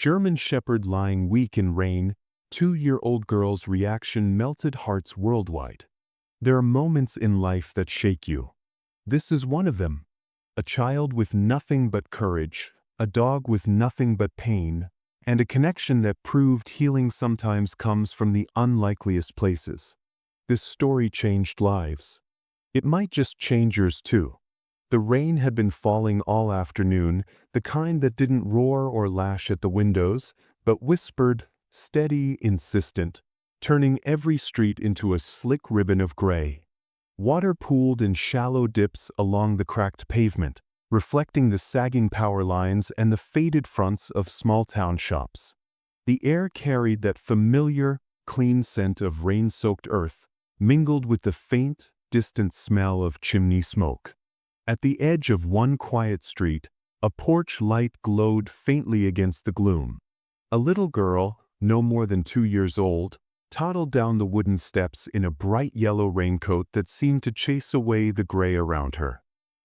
German Shepherd lying weak in rain, 2-year-old girl's reaction melted hearts worldwide. There are moments in life that shake you. This is one of them. A child with nothing but courage, a dog with nothing but pain, and a connection that proved healing sometimes comes from the unlikeliest places. This story changed lives. It might just change yours too. The rain had been falling all afternoon, the kind that didn't roar or lash at the windows, but whispered, steady, insistent, turning every street into a slick ribbon of gray. Water pooled in shallow dips along the cracked pavement, reflecting the sagging power lines and the faded fronts of small-town shops. The air carried that familiar, clean scent of rain-soaked earth, mingled with the faint, distant smell of chimney smoke. At the edge of one quiet street, a porch light glowed faintly against the gloom. A little girl, no more than 2 years old, toddled down the wooden steps in a bright yellow raincoat that seemed to chase away the gray around her.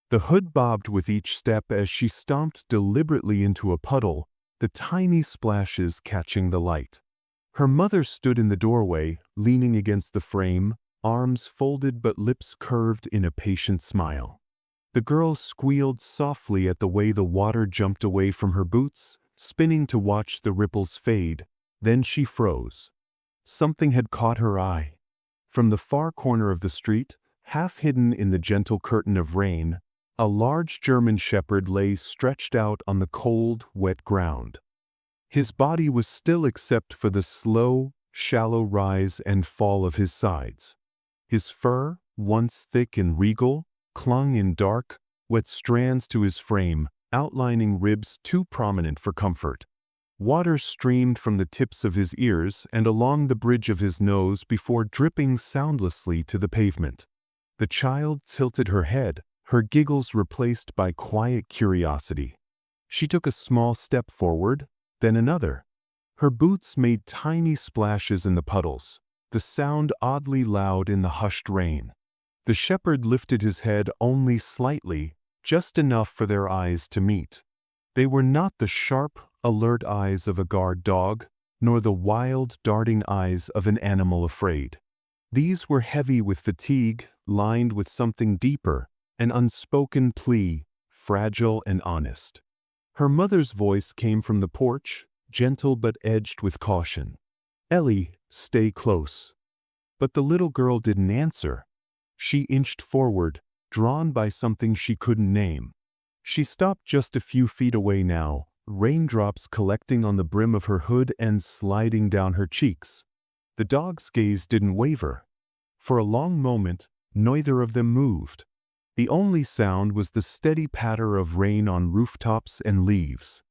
The hood bobbed with each step as she stomped deliberately into a puddle, the tiny splashes catching the light. Her mother stood in the doorway, leaning against the frame, arms folded but lips curved in a patient smile. The girl squealed softly at the way the water jumped away from her boots, spinning to watch the ripples fade. Then she froze. Something had caught her eye. From the far corner of the street, half hidden in the gentle curtain of rain, a large German Shepherd lay stretched out on the cold, wet ground. His body was still except for the slow, shallow rise and fall of his sides. His fur, once thick and regal, clung in dark, wet strands to his frame, outlining ribs too prominent for comfort. Water streamed from the tips of his ears and along the bridge of his nose before dripping soundlessly to the pavement. The child tilted her head, her giggles replaced by quiet curiosity. She took a small step forward, then another. Her boots made tiny splashes in the puddles, the sound oddly loud in the hushed rain. The shepherd lifted his head only slightly, just enough for their eyes to meet. They were not the sharp, alert eyes of a guard dog, nor the wild, darting eyes of an animal afraid. These were heavy with fatigue, lined with something deeper, an unspoken plea, fragile and honest. Her mother's voice came from the porch, gentle but edged with caution. "Ellie, stay close." But the little girl didn't answer. She inched forward, drawn by something she couldn't name. She stopped just a few feet away now, raindrops collecting on the brim of her hood and sliding down her cheeks. The dog's gaze didn't waver. For a long moment, neither of them moved. The only sound was the steady patter of rain on rooftops and leaves.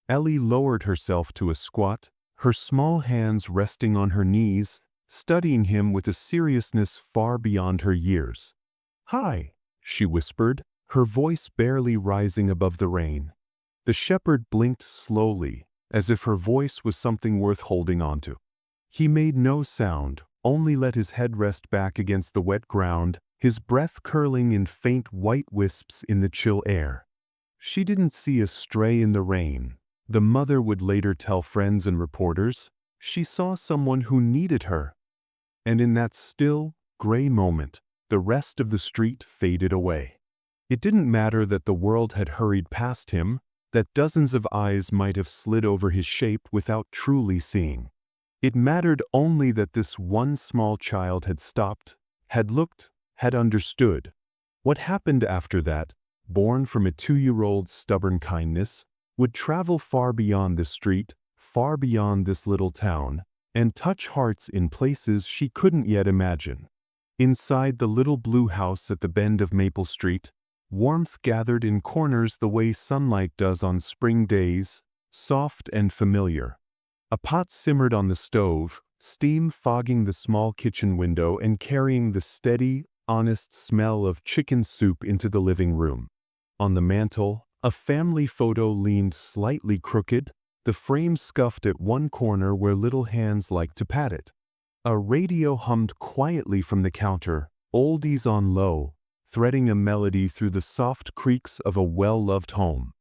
Ellie lowered herself to a squat, her small hands resting on her knees, studying him with a seriousness far beyond her years. "Hi," she whispered, her voice barely rising above the rain. The shepherd blinked slowly, as if her voice was something worth holding onto. He made no sound, only let his head rest back against the wet ground, his breath curling in faint white wisps in the chill air. She didn't see a stray in the rain. The mother would later tell friends and reporters. She saw someone who needed her. And in that still, gray moment, the rest of the street faded away. It didn't matter that the world had hurried past him, that dozens of eyes might have slid over his shape without truly seeing. It mattered only that this one small child had stopped, had looked, had understood. What happened after that, born from a 2-year-old's stubborn kindness, would travel far beyond this street, far beyond this little town, and touch hearts in places she couldn't yet imagine. Inside the little blue house at the bend of Maple Street, warmth gathered in corners the way sunlight does on spring days, soft and familiar. A pot simmered on the stove, steam fogging the small kitchen window and carrying the steady, honest smell of chicken soup into the living room. On the mantel, a family photo leaned slightly crooked, the frame scuffed at one corner where little hands liked to pat it. A radio hummed quietly from the counter, oldies on low, threading a melody through the soft creaks of a well-loved home.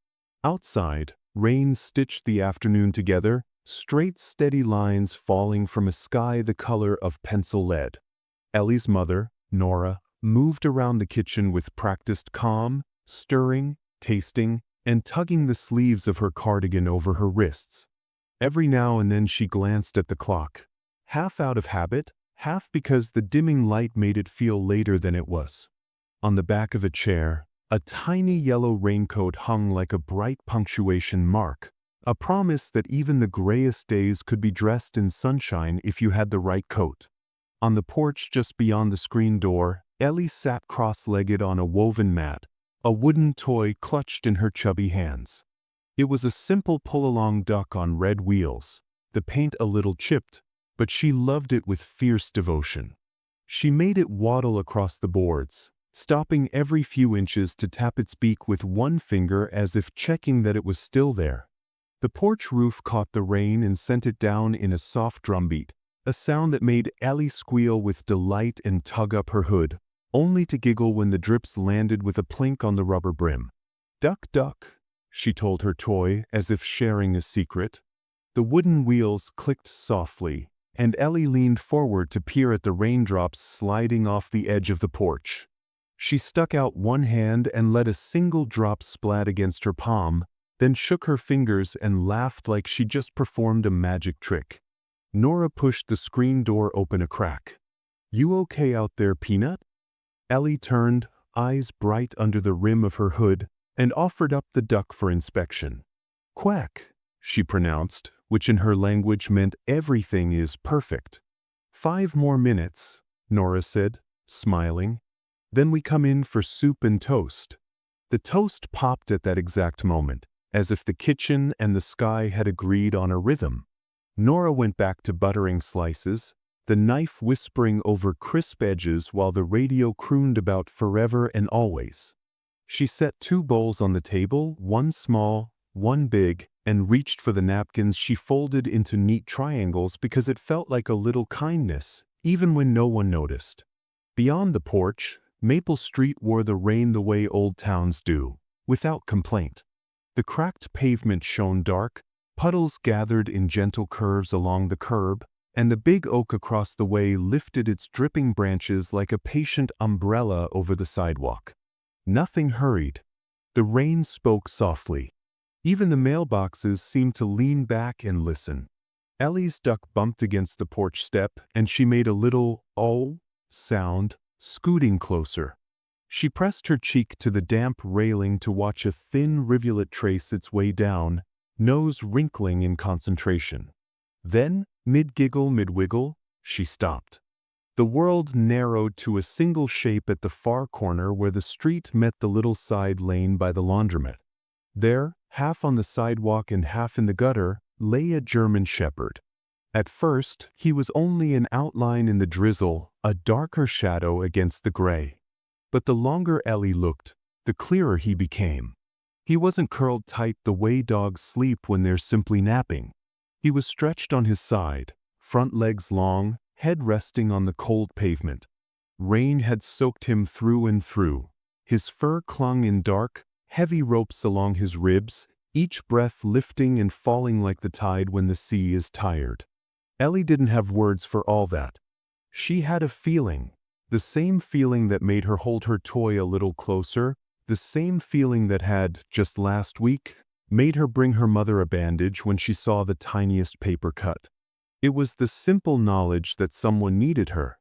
Outside, Rain stitched the afternoon together, straight steady lines falling from a sky the color of pencil lead. Ellie's mother, Nora, moved around the kitchen with practiced calm, stirring, tasting, and tugging the sleeves of her cardigan over her wrists. Every now and then she glanced at the clock, half out of habit, half because the dimming light made it feel later than it was. On the back of a chair, a tiny yellow raincoat hung like a bright punctuation mark, a promise that even the grayest days could be dressed in sunshine if you had the right coat. On the porch just beyond the screen door, Ellie sat cross-legged on a woven mat, a wooden toy clutched in her chubby hands. It was a simple pull-along duck on red wheels, the paint a little chipped, but she loved it with fierce devotion. She made it waddle across the boards, stopping every few inches to tap its beak with one finger as if checking that it was still there. The porch roof caught the rain and sent it down in a soft drumbeat, a sound that made Ellie squeal with delight and tug up her hood, only to giggle when the drips landed with a plink on the rubber brim. "Duck, duck," she told her toy as if sharing a secret. The wooden wheels clicked softly, and Ellie leaned forward to peer at the raindrops sliding off the edge of the porch. She stuck out one hand and let a single drop splat against her palm, then shook her fingers and laughed like she just performed a magic trick. Nora pushed the screen door open a crack. "You okay out there, Peanut?" Ellie turned, eyes bright under the rim of her hood, and offered up the duck for inspection. "Quack," she pronounced, which in her language meant everything is perfect. "5 more minutes," Nora said, smiling. "Then we come in for soup and toast." The toast popped at that exact moment, as if the kitchen and the sky had agreed on a rhythm. Nora went back to buttering slices, the knife whispering over crisp edges while the radio crooned about forever and always. She set 2 bowls on the table, one small, one big, and reached for the napkins she folded into neat triangles because it felt like a little kindness, even when no one noticed. Beyond the porch, Maple Street wore the rain the way old towns do, without complaint. The cracked pavement shone dark, puddles gathered in gentle curves along the curb, and the big oak across the way lifted its dripping branches like a patient umbrella over the sidewalk. Nothing hurried. The rain spoke softly. Even the mailboxes seemed to lean back and listen. Ellie's duck bumped against the porch step, and she made a little "oh" sound, scooting closer. She pressed her cheek to the damp railing to watch a thin rivulet trace its way down, nose wrinkling in concentration. Then, mid-giggle, mid-wiggle, she stopped. The world narrowed to a single shape at the far corner where the street met the little side lane by the laundromat. There, half on the sidewalk and half in the gutter, lay a German shepherd. At first, he was only an outline in the drizzle, a darker shadow against the gray. But the longer Ellie looked, the clearer he became. He wasn't curled tight the way dogs sleep when they're simply napping. He was stretched on his side, front legs long, head resting on the cold pavement. Rain had soaked him through and through. His fur clung in dark, heavy ropes along his ribs, each breath lifting and falling like the tide when the sea is tired. Ellie didn't have words for all that. She had a feeling, the same feeling that made her hold her toy a little closer, the same feeling that had, just last week, made her bring her mother a bandage when she saw the tiniest paper cut. It was the simple knowledge that someone needed her.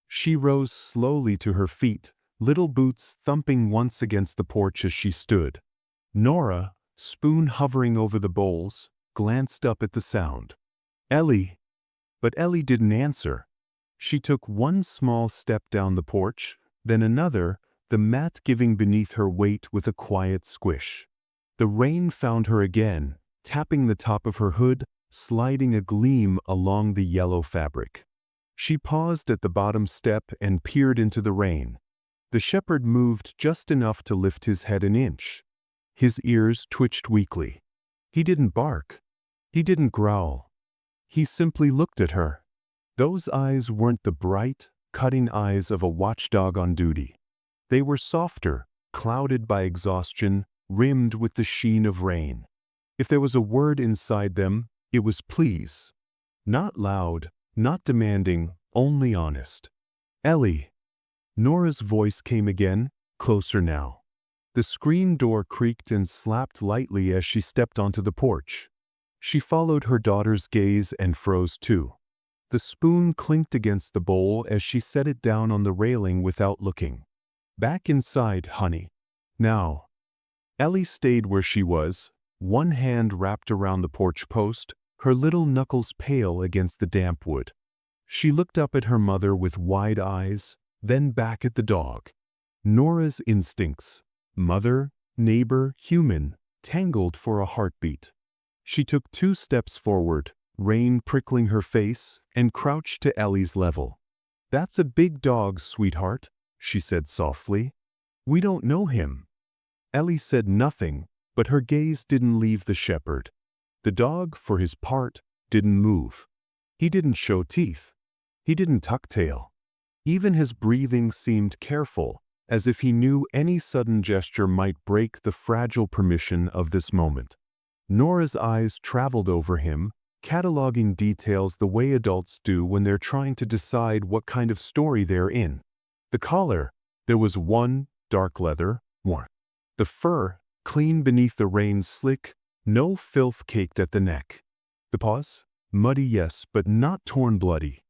She rose slowly to her feet, little boots thumping once against the porch as she stood. Nora, spoon hovering over the bowls, glanced up at the sound. "Ellie." But Ellie didn't answer. She took one small step down the porch, then another, the mat giving beneath her weight with a quiet squish. The rain found her again, tapping the top of her hood, sliding a gleam along the yellow fabric. She paused at the bottom step and peered into the rain. The shepherd moved just enough to lift his head an inch. His ears twitched weakly. He didn't bark. He didn't growl. He simply looked at her. Those eyes weren't the bright, cutting eyes of a watchdog on duty. They were softer, clouded by exhaustion, rimmed with the sheen of rain. If there was a word inside them, it was please. Not loud, not demanding, only honest. Ellie. Nora's voice came again, closer now. The screen door creaked and slapped lightly as she stepped onto the porch. She followed her daughter's gaze and froze too. The spoon clinked against the bowl as she set it down on the railing without looking. Back inside, honey. Now. Ellie stayed where she was, one hand wrapped around the porch post, her little knuckles pale against the damp wood. She looked up at her mother with wide eyes, then back at the dog. Nora's instincts, mother, neighbor, human, tangled for a heartbeat. She took 2 steps forward, rain prickling her face, and crouched to Ellie's level. "That's a big dog, sweetheart," she said softly. "We don't know him." Ellie said nothing, but her gaze didn't leave the shepherd. The dog, for his part, didn't move. He didn't show teeth. He didn't tuck tail. Even his breathing seemed careful, as if he knew any sudden gesture might break the fragile permission of this moment. Nora's eyes traveled over him, cataloging details the way adults do when they're trying to decide what kind of story they're in. The collar, there was one, dark leather, one. The fur, clean beneath the rain's slick, no filth caked at the neck. The paws, muddy yes, but not torn bloody.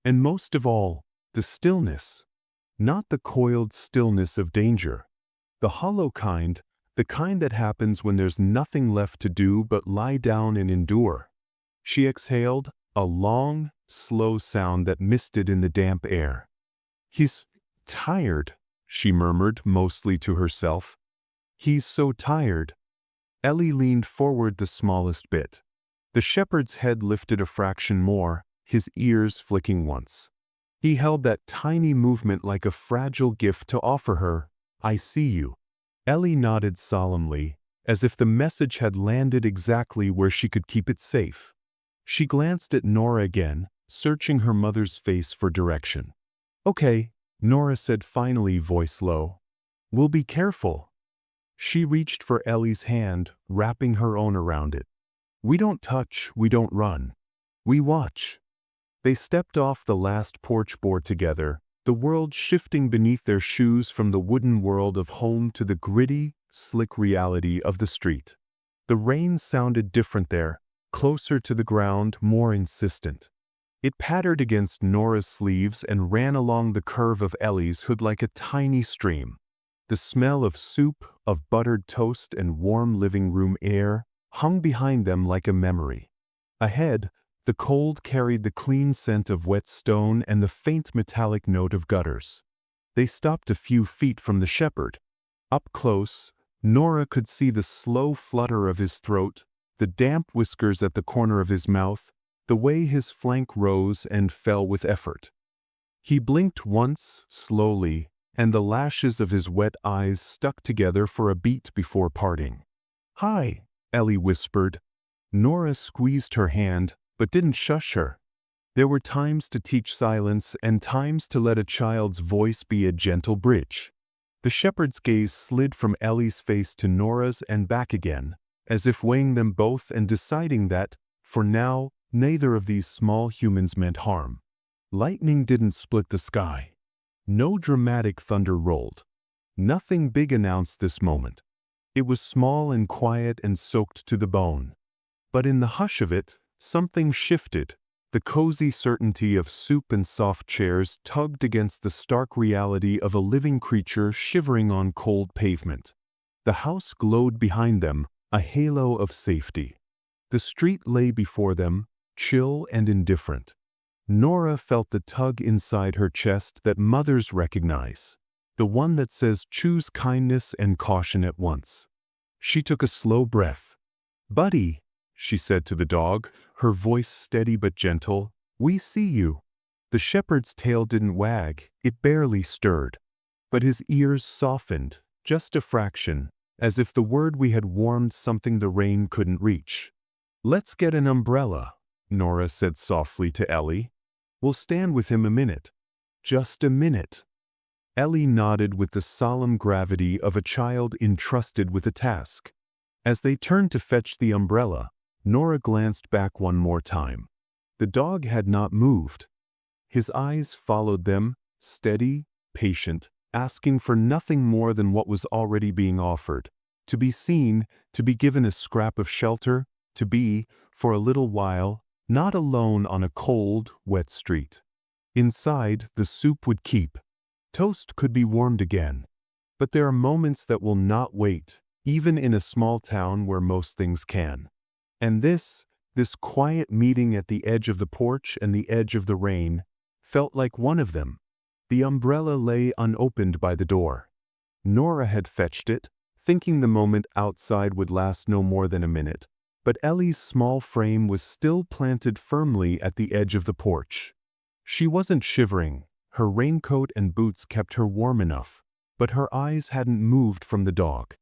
And most of all, the stillness. Not the coiled stillness of danger. The hollow kind, the kind that happens when there's nothing left to do but lie down and endure. She exhaled, a long, slow sound that misted in the damp air. "He's tired," she murmured, mostly to herself. "He's so tired." Ellie leaned forward the smallest bit. The shepherd's head lifted a fraction more, his ears flicking once. He held that tiny movement like a fragile gift to offer her. "I see you." Ellie nodded solemnly, as if the message had landed exactly where she could keep it safe. She glanced at Nora again, searching her mother's face for direction. "Okay," Nora said finally, voice low. "We'll be careful." She reached for Ellie's hand, wrapping her own around it. "We don't touch, we don't run. We watch." They stepped off the last porch board together, the world shifting beneath their shoes from the wooden world of home to the gritty, slick reality of the street. The rain sounded different there, closer to the ground, more insistent. It pattered against Nora's sleeves and ran along the curve of Ellie's hood like a tiny stream. The smell of soup, of buttered toast and warm living room air hung behind them like a memory. Ahead, the cold carried the clean scent of wet stone and the faint metallic note of gutters. They stopped a few feet from the shepherd. Up close, Nora could see the slow flutter of his throat, the damp whiskers at the corner of his mouth, the way his flank rose and fell with effort. He blinked once, slowly, and the lashes of his wet eyes stuck together for a beat before parting. "Hi," Ellie whispered. Nora squeezed her hand, but didn't shush her. There were times to teach silence and times to let a child's voice be a gentle bridge. The shepherd's gaze slid from Ellie's face to Nora's and back again, as if weighing them both and deciding that, for now, neither of these small humans meant harm. Lightning didn't split the sky. No dramatic thunder rolled. Nothing big announced this moment. It was small and quiet and soaked to the bone. But in the hush of it, something shifted. The cozy certainty of soup and soft chairs tugged against the stark reality of a living creature shivering on cold pavement. The house glowed behind them, a halo of safety. The street lay before them, chill and indifferent. Nora felt the tug inside her chest that mothers recognize, the one that says choose kindness and caution at once. She took a slow breath. "Buddy," she said to the dog, her voice steady but gentle, "we see you." The shepherd's tail didn't wag, it barely stirred. But his ears softened, just a fraction, as if the word we had warmed something the rain couldn't reach. "Let's get an umbrella," Nora said softly to Ellie. "We'll stand with him a minute. Just a minute." Ellie nodded with the solemn gravity of a child entrusted with a task. As they turned to fetch the umbrella, Nora glanced back one more time. The dog had not moved. His eyes followed them, steady, patient, asking for nothing more than what was already being offered. To be seen, to be given a scrap of shelter, to be, for a little while, not alone on a cold, wet street. Inside, the soup would keep. Toast could be warmed again. But there are moments that will not wait, even in a small town where most things can. And this quiet meeting at the edge of the porch and the edge of the rain, felt like one of them. The umbrella lay unopened by the door. Nora had fetched it, thinking the moment outside would last no more than a minute, but Ellie's small frame was still planted firmly at the edge of the porch. She wasn't shivering, her raincoat and boots kept her warm enough, but her eyes hadn't moved from the dog.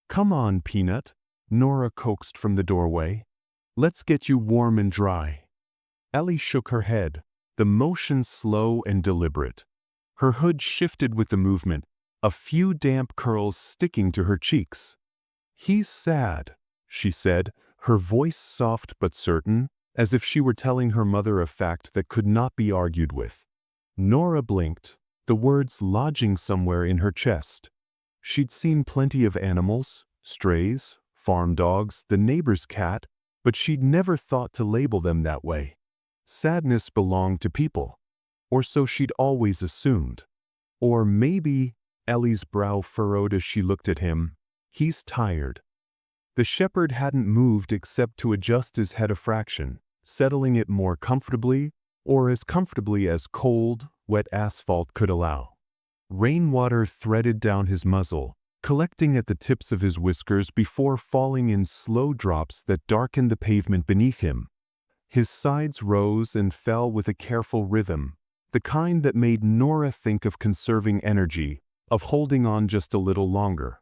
"Come on, Peanut," Nora coaxed from the doorway. "Let's get you warm and dry." Ellie shook her head, the motion slow and deliberate. Her hood shifted with the movement, a few damp curls sticking to her cheeks. "He's sad," she said, her voice soft but certain, as if she were telling her mother a fact that could not be argued with. Nora blinked, the words lodging somewhere in her chest. She'd seen plenty of animals, strays, farm dogs, the neighbor's cat, but she'd never thought to label them that way. Sadness belonged to people, or so she'd always assumed. Or maybe, Ellie's brow furrowed as she looked at him, he's tired. The shepherd hadn't moved except to adjust his head a fraction, settling it more comfortably, or as comfortably as cold, wet asphalt could allow. Rainwater threaded down his muzzle, collecting at the tips of his whiskers before falling in slow drops that darkened the pavement beneath him. His sides rose and fell with a careful rhythm, the kind that made Nora think of conserving energy, of holding on just a little longer.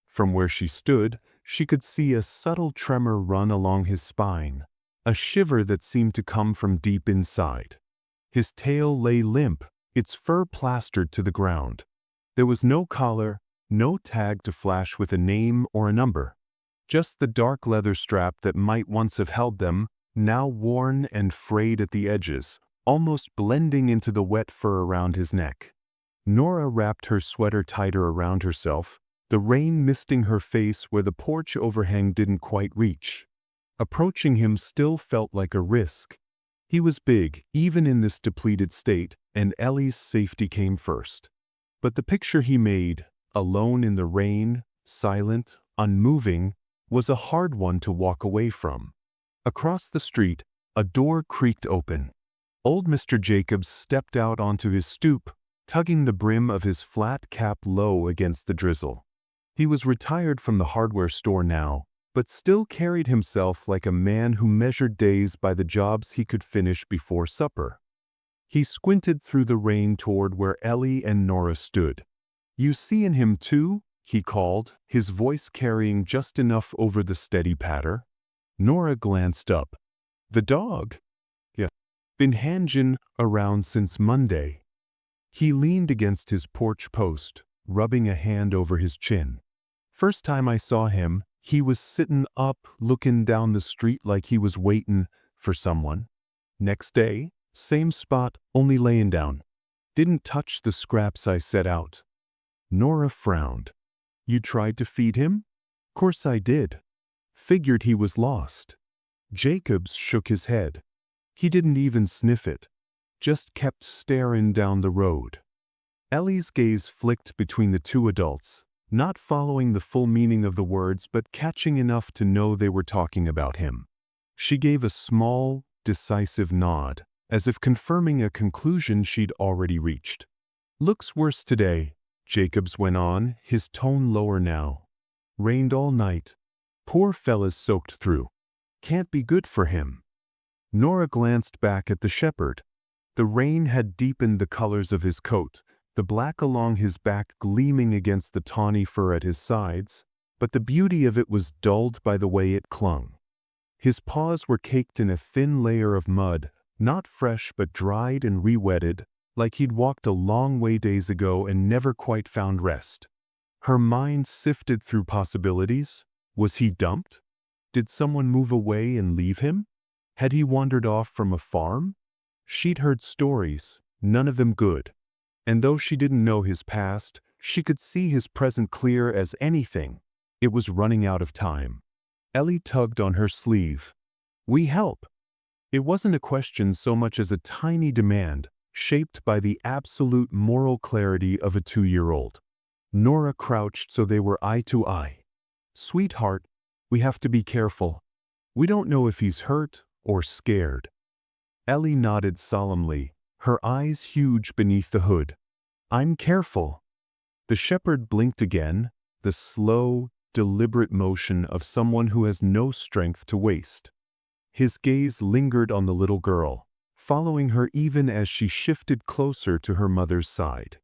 From where she stood, she could see a subtle tremor run along his spine, a shiver that seemed to come from deep inside. His tail lay limp, its fur plastered to the ground. There was no collar, no tag to flash with a name or a number. Just the dark leather strap that might once have held them, now worn and frayed at the edges, almost blending into the wet fur around his neck. Nora wrapped her sweater tighter around herself, the rain misting her face where the porch overhang didn't quite reach. Approaching him still felt like a risk. He was big, even in this depleted state, and Ellie's safety came first. But the picture he made, alone in the rain, silent, unmoving, was a hard one to walk away from. Across the street, a door creaked open. Old Mr. Jacobs stepped out onto his stoop, tugging the brim of his flat cap low against the drizzle. He was retired from the hardware store now, but still carried himself like a man who measured days by the jobs he could finish before supper. He squinted through the rain toward where Ellie and Nora stood. "You see in him too?" he called, his voice carrying just enough over the steady patter. Nora glanced up. "The dog?" "Yeah. Been hangin' around since Monday." He leaned against his porch post, rubbing a hand over his chin. "First time I saw him, he was sittin' up lookin' down the street like he was waitin' for someone. Next day, same spot, only layin' down. Didn't touch the scraps I set out." Nora frowned. "You tried to feed him?" "Course I did. Figured he was lost." Jacobs shook his head. He didn't even sniff it. Just kept staring down the road. Ellie's gaze flicked between the two adults, not following the full meaning of the words but catching enough to know they were talking about him. She gave a small, decisive nod, as if confirming a conclusion she'd already reached. "Looks worse today," Jacobs went on, his tone lower now. "Rained all night. Poor fella's soaked through. Can't be good for him." Nora glanced back at the shepherd. The rain had deepened the colors of his coat, the black along his back gleaming against the tawny fur at his sides, but the beauty of it was dulled by the way it clung. His paws were caked in a thin layer of mud, not fresh but dried and re-wetted, like he'd walked a long way days ago and never quite found rest. Her mind sifted through possibilities. Was he dumped? Did someone move away and leave him? Had he wandered off from a farm? She'd heard stories, none of them good. And though she didn't know his past, she could see his present clear as anything. It was running out of time. Ellie tugged on her sleeve. "We help." It wasn't a question so much as a tiny demand, shaped by the absolute moral clarity of a 2-year-old. Nora crouched so they were eye to eye. "Sweetheart, we have to be careful. We don't know if he's hurt or scared." Ellie nodded solemnly, her eyes huge beneath the hood. "I'm careful." The shepherd blinked again, the slow, deliberate motion of someone who has no strength to waste. His gaze lingered on the little girl, following her even as she shifted closer to her mother's side.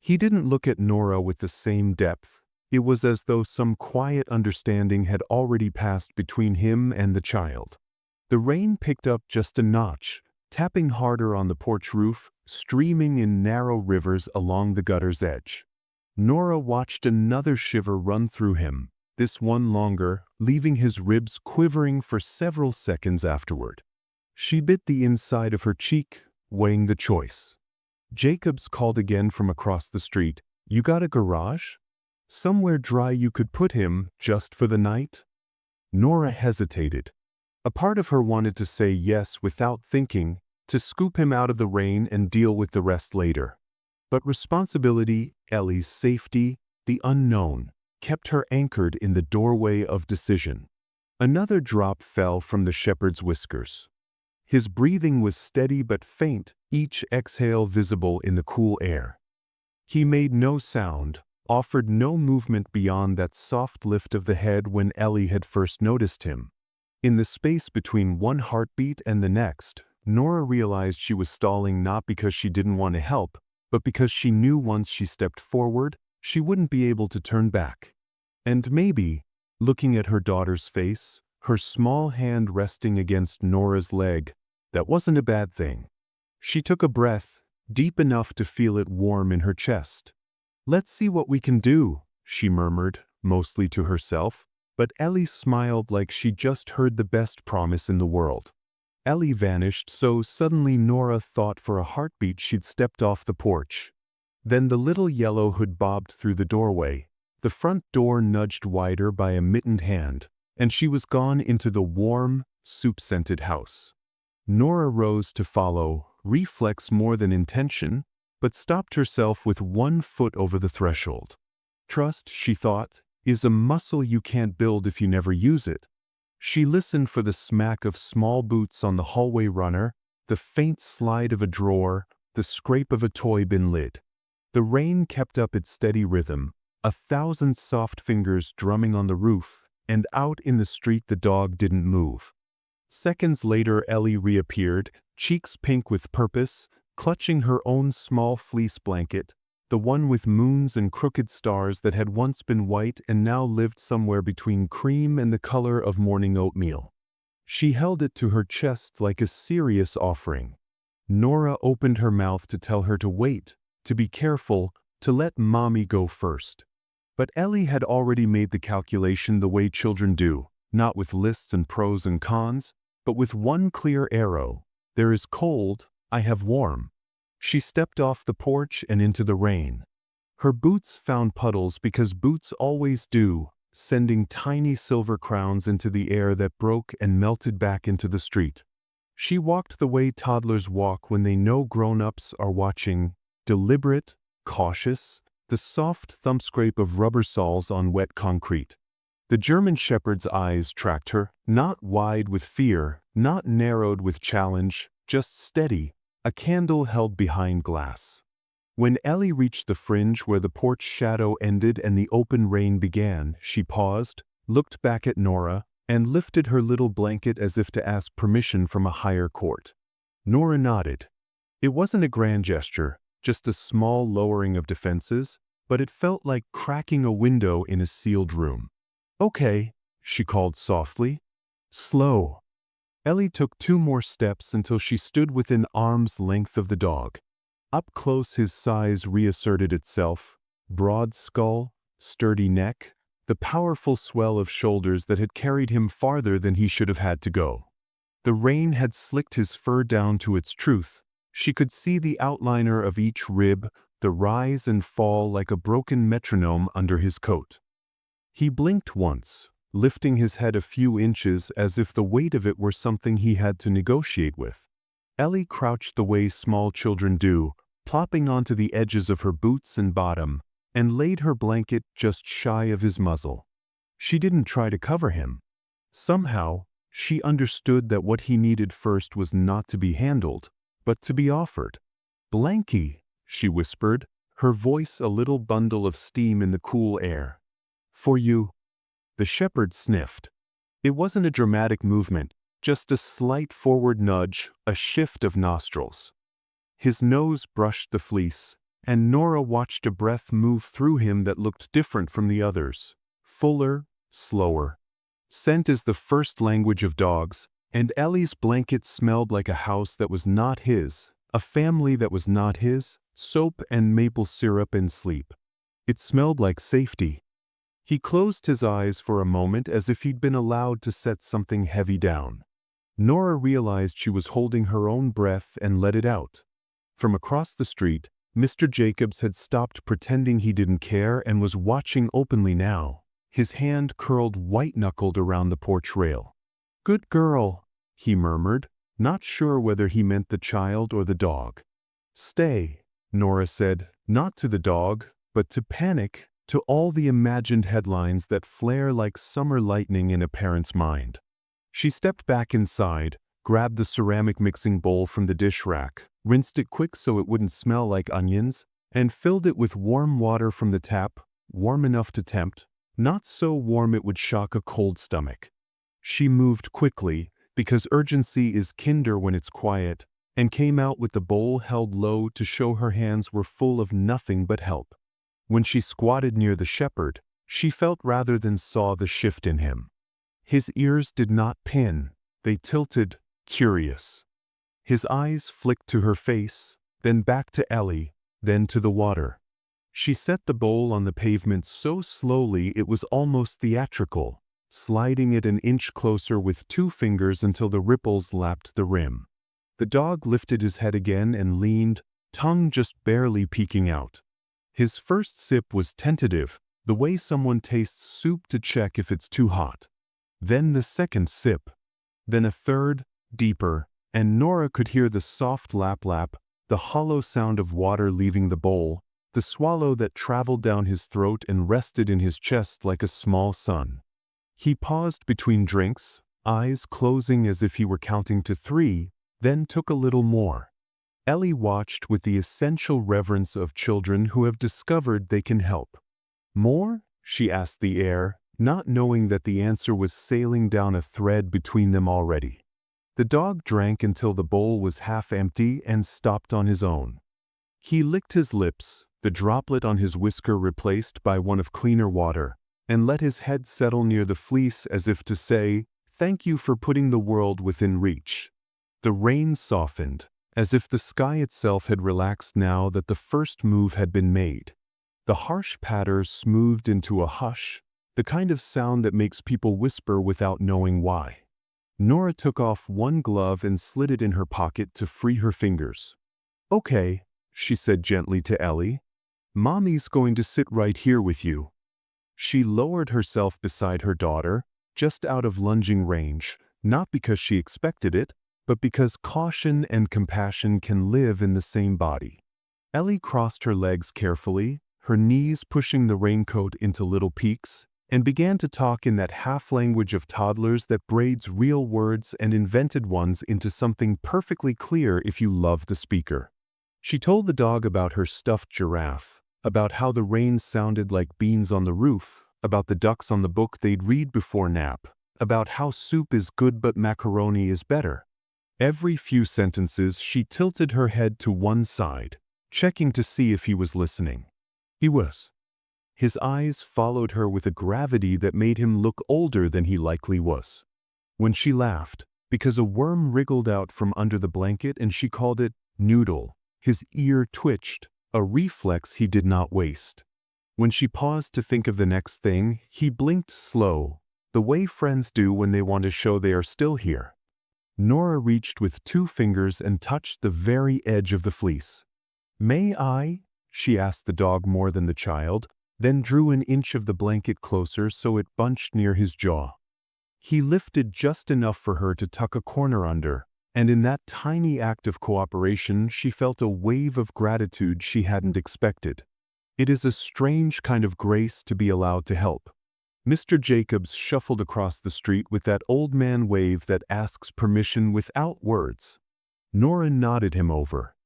He didn't look at Nora with the same depth. It was as though some quiet understanding had already passed between him and the child. The rain picked up just a notch, tapping harder on the porch roof, streaming in narrow rivers along the gutter's edge. Nora watched another shiver run through him, this one longer, leaving his ribs quivering for several seconds afterward. She bit the inside of her cheek, weighing the choice. Jacobs called again from across the street. "You got a garage? Somewhere dry you could put him, just for the night?" Nora hesitated. A part of her wanted to say yes without thinking, to scoop him out of the rain and deal with the rest later. But responsibility, Ellie's safety, the unknown, kept her anchored in the doorway of decision. Another drop fell from the shepherd's whiskers. His breathing was steady but faint, each exhale visible in the cool air. He made no sound, offered no movement beyond that soft lift of the head when Ellie had first noticed him. In the space between one heartbeat and the next, Nora realized she was stalling not because she didn't want to help, but because she knew once she stepped forward, she wouldn't be able to turn back. And maybe, looking at her daughter's face, her small hand resting against Nora's leg, that wasn't a bad thing. She took a breath, deep enough to feel it warm in her chest. "Let's see what we can do," she murmured, mostly to herself, but Ellie smiled like she just heard the best promise in the world. Ellie vanished so suddenly Nora thought for a heartbeat she'd stepped off the porch. Then the little yellow hood bobbed through the doorway, the front door nudged wider by a mittened hand, and she was gone into the warm, soup-scented house. Nora rose to follow, reflex more than intention, but stopped herself with one foot over the threshold. Trust, she thought, is a muscle you can't build if you never use it. She listened for the smack of small boots on the hallway runner, the faint slide of a drawer, the scrape of a toy bin lid. The rain kept up its steady rhythm, 1,000 soft fingers drumming on the roof, and out in the street the dog didn't move. Seconds later Ellie reappeared, cheeks pink with purpose, clutching her own small fleece blanket, the one with moons and crooked stars that had once been white and now lived somewhere between cream and the color of morning oatmeal. She held it to her chest like a serious offering. Nora opened her mouth to tell her to wait, to be careful, to let Mommy go first. But Ellie had already made the calculation the way children do, not with lists and pros and cons, but with one clear arrow. There is cold, I have warm. She stepped off the porch and into the rain. Her boots found puddles because boots always do, sending tiny silver crowns into the air that broke and melted back into the street. She walked the way toddlers walk when they know grown-ups are watching, deliberate, cautious, the soft thumbscrape of rubber soles on wet concrete. The German shepherd's eyes tracked her, not wide with fear, not narrowed with challenge, just steady, a candle held behind glass. When Ellie reached the fringe where the porch shadow ended and the open rain began, she paused, looked back at Nora, and lifted her little blanket as if to ask permission from a higher court. Nora nodded. It wasn't a grand gesture, just a small lowering of defenses, but it felt like cracking a window in a sealed room. "Okay," she called softly. "Slow." Ellie took 2 more steps until she stood within arm's length of the dog. Up close his size reasserted itself, broad skull, sturdy neck, the powerful swell of shoulders that had carried him farther than he should have had to go. The rain had slicked his fur down to its truth. She could see the outliner of each rib, the rise and fall like a broken metronome under his coat. He blinked once, lifting his head a few inches as if the weight of it were something he had to negotiate with. Ellie crouched the way small children do, plopping onto the edges of her boots and bottom, and laid her blanket just shy of his muzzle. She didn't try to cover him. Somehow, she understood that what he needed first was not to be handled, but to be offered. "Blankie," she whispered, her voice a little bundle of steam in the cool air. "For you." The shepherd sniffed. It wasn't a dramatic movement, just a slight forward nudge, a shift of nostrils. His nose brushed the fleece, and Nora watched a breath move through him that looked different from the others, fuller, slower. Scent is the first language of dogs, and Ellie's blanket smelled like a house that was not his, a family that was not his, soap and maple syrup and sleep. It smelled like safety. He closed his eyes for a moment as if he'd been allowed to set something heavy down. Nora realized she was holding her own breath and let it out. From across the street, Mr. Jacobs had stopped pretending he didn't care and was watching openly now, his hand curled white-knuckled around the porch rail. "Good girl," he murmured, not sure whether he meant the child or the dog. "Stay," Nora said, not to the dog, but to Panic, to all the imagined headlines that flare like summer lightning in a parent's mind. She stepped back inside, grabbed the ceramic mixing bowl from the dish rack, rinsed it quick so it wouldn't smell like onions, and filled it with warm water from the tap, warm enough to tempt, not so warm it would shock a cold stomach. She moved quickly, because urgency is kinder when it's quiet, and came out with the bowl held low to show her hands were full of nothing but help. When she squatted near the shepherd, she felt rather than saw the shift in him. His ears did not pin, they tilted, curious. His eyes flicked to her face, then back to Ellie, then to the water. She set the bowl on the pavement so slowly it was almost theatrical, sliding it an inch closer with 2 fingers until the ripples lapped the rim. The dog lifted his head again and leaned, tongue just barely peeking out. His first sip was tentative, the way someone tastes soup to check if it's too hot. Then the second sip. Then a third, deeper, and Nora could hear the soft lap-lap, the hollow sound of water leaving the bowl, the swallow that traveled down his throat and rested in his chest like a small sun. He paused between drinks, eyes closing as if he were counting to 3, then took a little more. Ellie watched with the essential reverence of children who have discovered they can help. "More?" she asked the air, not knowing that the answer was sailing down a thread between them already. The dog drank until the bowl was half empty and stopped on his own. He licked his lips, the droplet on his whisker replaced by one of cleaner water, and let his head settle near the fleece as if to say, "Thank you for putting the world within reach." The rain softened, as if the sky itself had relaxed now that the first move had been made. The harsh patter smoothed into a hush, the kind of sound that makes people whisper without knowing why. Nora took off one glove and slid it in her pocket to free her fingers. "Okay," she said gently to Ellie. "Mommy's going to sit right here with you." She lowered herself beside her daughter, just out of lunging range, not because she expected it, but because caution and compassion can live in the same body. Ellie crossed her legs carefully, her knees pushing the raincoat into little peaks, and began to talk in that half-language of toddlers that braids real words and invented ones into something perfectly clear if you love the speaker. She told the dog about her stuffed giraffe, about how the rain sounded like beans on the roof, about the ducks on the book they'd read before nap, about how soup is good but macaroni is better. Every few sentences she tilted her head to one side, checking to see if he was listening. He was. His eyes followed her with a gravity that made him look older than he likely was. When she laughed, because a worm wriggled out from under the blanket and she called it noodle, his ear twitched, a reflex he did not waste. When she paused to think of the next thing, he blinked slow, the way friends do when they want to show they are still here. Nora reached with 2 fingers and touched the very edge of the fleece. "May I?" she asked the dog more than the child, then drew an inch of the blanket closer so it bunched near his jaw. He lifted just enough for her to tuck a corner under, and in that tiny act of cooperation she felt a wave of gratitude she hadn't expected. It is a strange kind of grace to be allowed to help. Mr. Jacobs shuffled across the street with that old man wave that asks permission without words. Nora nodded him over.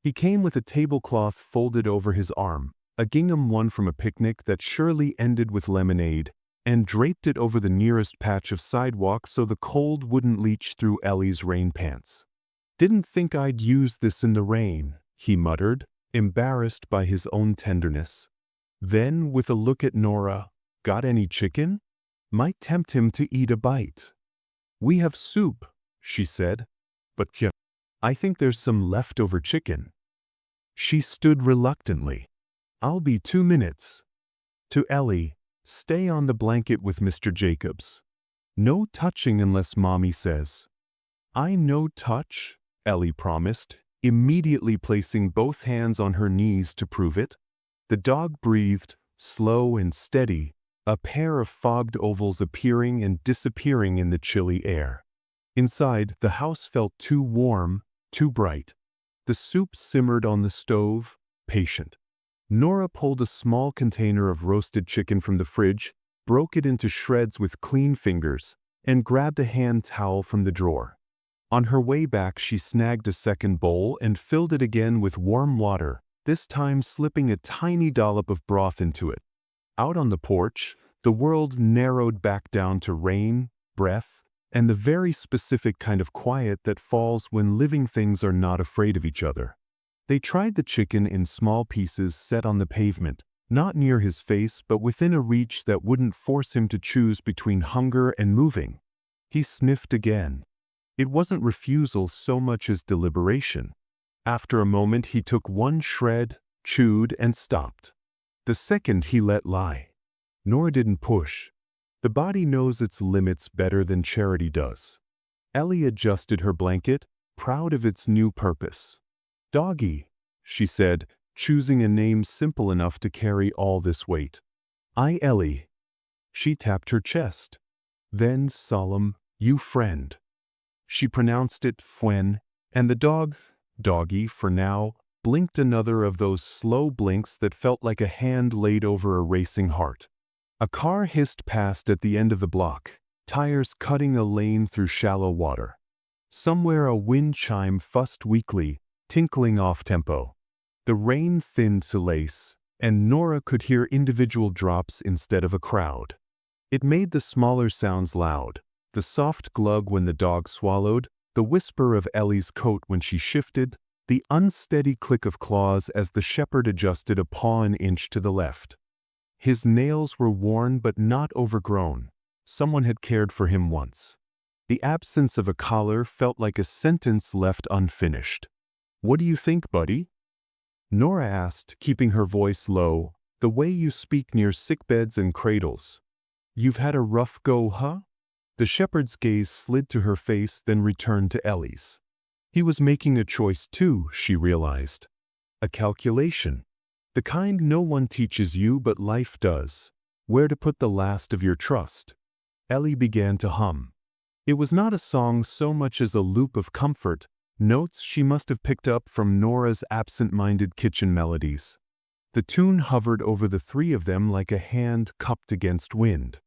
He came with a tablecloth folded over his arm, a gingham one from a picnic that surely ended with lemonade, and draped it over the nearest patch of sidewalk so the cold wouldn't leach through Ellie's rain pants. "Didn't think I'd use this in the rain," he muttered, embarrassed by his own tenderness. Then, with a look at Nora, "Got any chicken?" Might tempt him to eat a bite. "We have soup," she said, "but I think there's some leftover chicken." She stood reluctantly. "I'll be 2 minutes." To Ellie, "Stay on the blanket with Mr. Jacobs. No touching unless Mommy says." "I no touch," Ellie promised, immediately placing both hands on her knees to prove it. The dog breathed, slow and steady, a pair of fogged ovals appearing and disappearing in the chilly air. Inside, the house felt too warm, too bright. The soup simmered on the stove, patient. Nora pulled a small container of roasted chicken from the fridge, broke it into shreds with clean fingers, and grabbed a hand towel from the drawer. On her way back, she snagged a second bowl and filled it again with warm water, this time slipping a tiny dollop of broth into it. Out on the porch, the world narrowed back down to rain, breath, and the very specific kind of quiet that falls when living things are not afraid of each other. They tried the chicken in small pieces set on the pavement, not near his face but within a reach that wouldn't force him to choose between hunger and moving. He sniffed again. It wasn't refusal so much as deliberation. After a moment he took one shred, chewed, and stopped. The second he let lie. Nora didn't push. The body knows its limits better than charity does. Ellie adjusted her blanket, proud of its new purpose. "Doggy," she said, choosing a name simple enough to carry all this weight. "I Ellie." She tapped her chest. Then solemn, "You friend." She pronounced it Fwen, and the dog, Doggy for now, blinked another of those slow blinks that felt like a hand laid over a racing heart. A car hissed past at the end of the block, tires cutting a lane through shallow water. Somewhere a wind chime fussed weakly, tinkling off-tempo. The rain thinned to lace, and Nora could hear individual drops instead of a crowd. It made the smaller sounds loud, the soft glug when the dog swallowed, the whisper of Ellie's coat when she shifted, the unsteady click of claws as the shepherd adjusted a paw an inch to the left. His nails were worn but not overgrown. Someone had cared for him once. The absence of a collar felt like a sentence left unfinished. "What do you think, buddy?" Nora asked, keeping her voice low, the way you speak near sickbeds and cradles. "You've had a rough go, huh?" The shepherd's gaze slid to her face, then returned to Ellie's. He was making a choice too, she realized. A calculation. The kind no one teaches you but life does. Where to put the last of your trust. Ellie began to hum. It was not a song so much as a loop of comfort, notes she must have picked up from Nora's absent-minded kitchen melodies. The tune hovered over the three of them like a hand cupped against wind.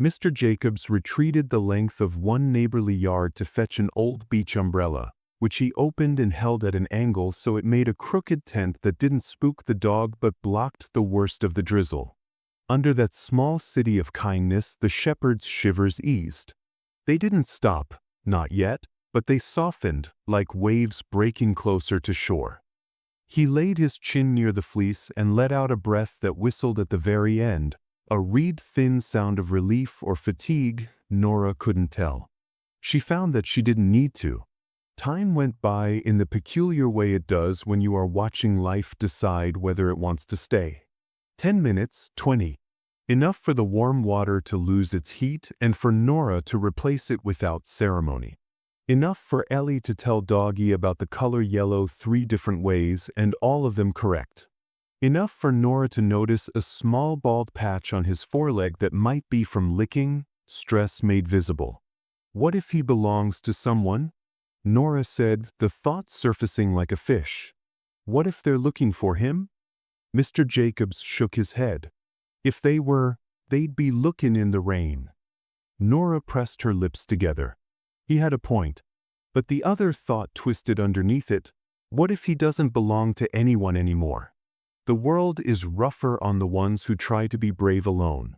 Mr. Jacobs retreated the length of one neighborly yard to fetch an old beach umbrella, which he opened and held at an angle so it made a crooked tent that didn't spook the dog but blocked the worst of the drizzle. Under that small city of kindness, the shepherd's shivers eased. They didn't stop, not yet, but they softened, like waves breaking closer to shore. He laid his chin near the fleece and let out a breath that whistled at the very end, a reed-thin sound of relief or fatigue, Nora couldn't tell. She found that she didn't need to. Time went by in the peculiar way it does when you are watching life decide whether it wants to stay. 10 minutes, 20. Enough for the warm water to lose its heat and for Nora to replace it without ceremony. Enough for Ellie to tell Doggy about the color yellow 3 different ways and all of them correct. Enough for Nora to notice a small bald patch on his foreleg that might be from licking, stress made visible. What if he belongs to someone? Nora said, the thought surfacing like a fish. What if they're looking for him? Mr. Jacobs shook his head. If they were, they'd be looking in the rain. Nora pressed her lips together. He had a point. But the other thought twisted underneath it. What if he doesn't belong to anyone anymore? The world is rougher on the ones who try to be brave alone.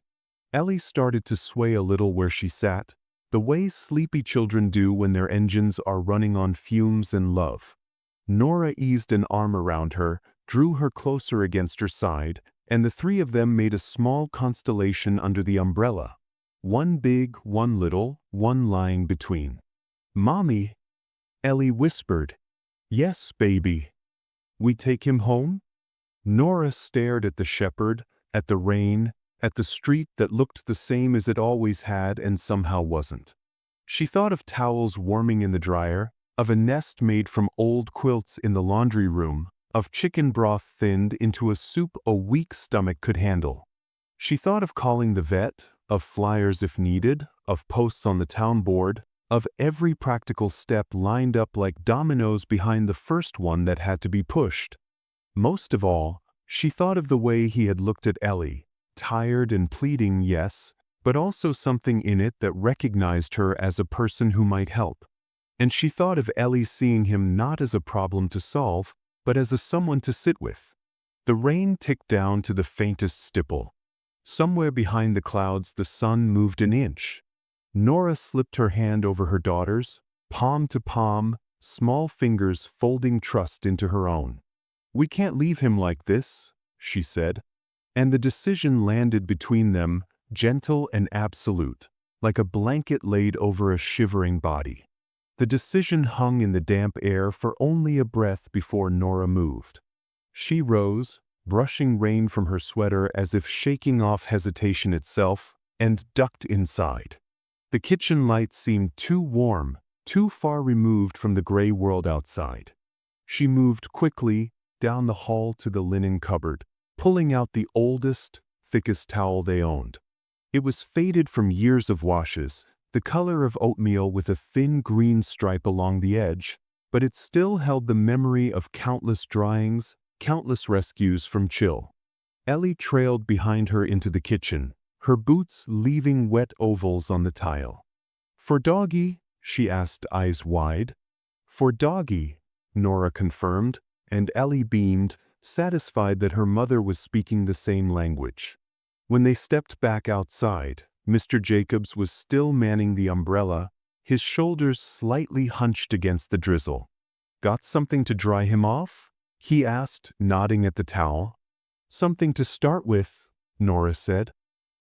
Ellie started to sway a little where she sat, the way sleepy children do when their engines are running on fumes and love. Nora eased an arm around her, drew her closer against her side, and the 3 of them made a small constellation under the umbrella. One big, one little, one lying between. "Mommy," Ellie whispered. "Yes, baby." "We take him home?" Nora stared at the shepherd, at the rain, at the street that looked the same as it always had and somehow wasn't. She thought of towels warming in the dryer, of a nest made from old quilts in the laundry room, of chicken broth thinned into a soup a weak stomach could handle. She thought of calling the vet, of flyers if needed, of posts on the town board, of every practical step lined up like dominoes behind the first one that had to be pushed. Most of all, she thought of the way he had looked at Ellie, tired and pleading, yes, but also something in it that recognized her as a person who might help. And she thought of Ellie seeing him not as a problem to solve, but as a someone to sit with. The rain ticked down to the faintest stipple. Somewhere behind the clouds the sun moved an inch. Nora slipped her hand over her daughter's, palm to palm, small fingers folding trust into her own. "We can't leave him like this," she said. And the decision landed between them, gentle and absolute, like a blanket laid over a shivering body. The decision hung in the damp air for only a breath before Nora moved. She rose, brushing rain from her sweater as if shaking off hesitation itself, and ducked inside. The kitchen light seemed too warm, too far removed from the gray world outside. She moved quickly down the hall to the linen cupboard, pulling out the oldest, thickest towel they owned. It was faded from years of washes, the color of oatmeal with a thin green stripe along the edge, but it still held the memory of countless dryings, countless rescues from chill. Ellie trailed behind her into the kitchen, her boots leaving wet ovals on the tile. "For Doggy?" she asked, eyes wide. "For Doggy," Nora confirmed, and Ellie beamed, satisfied that her mother was speaking the same language. When they stepped back outside, Mr. Jacobs was still manning the umbrella, his shoulders slightly hunched against the drizzle. "Got something to dry him off?" he asked, nodding at the towel. "Something to start with," Nora said.